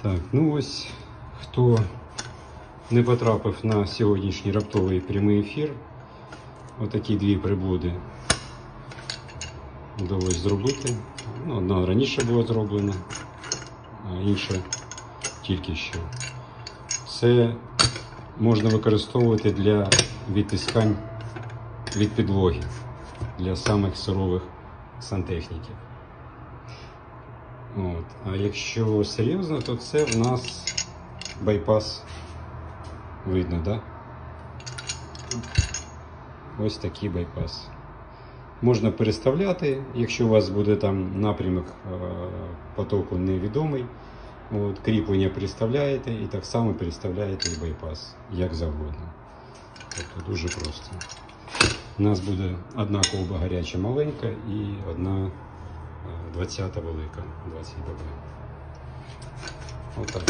Так, ну ось, хто не потрапив на сьогоднішній раптовий прямий ефір, отакі дві приблуди вдалося зробити. Ну, одна раніше була зроблена, а інша тільки що. Це можна використовувати для відтискань від підлоги, для самих сурових сантехніків. От. А якщо серйозно, то це в нас байпас. Видно, да? Ось такий байпас. Можна переставляти, якщо у вас буде там напрямок потоку невідомий. От, кріплення переставляєте і так само переставляєте і байпас, як завгодно. Тобто дуже просто. У нас буде одна колба гаряча маленька і одна 20-та велика, 20 ББ. Отак.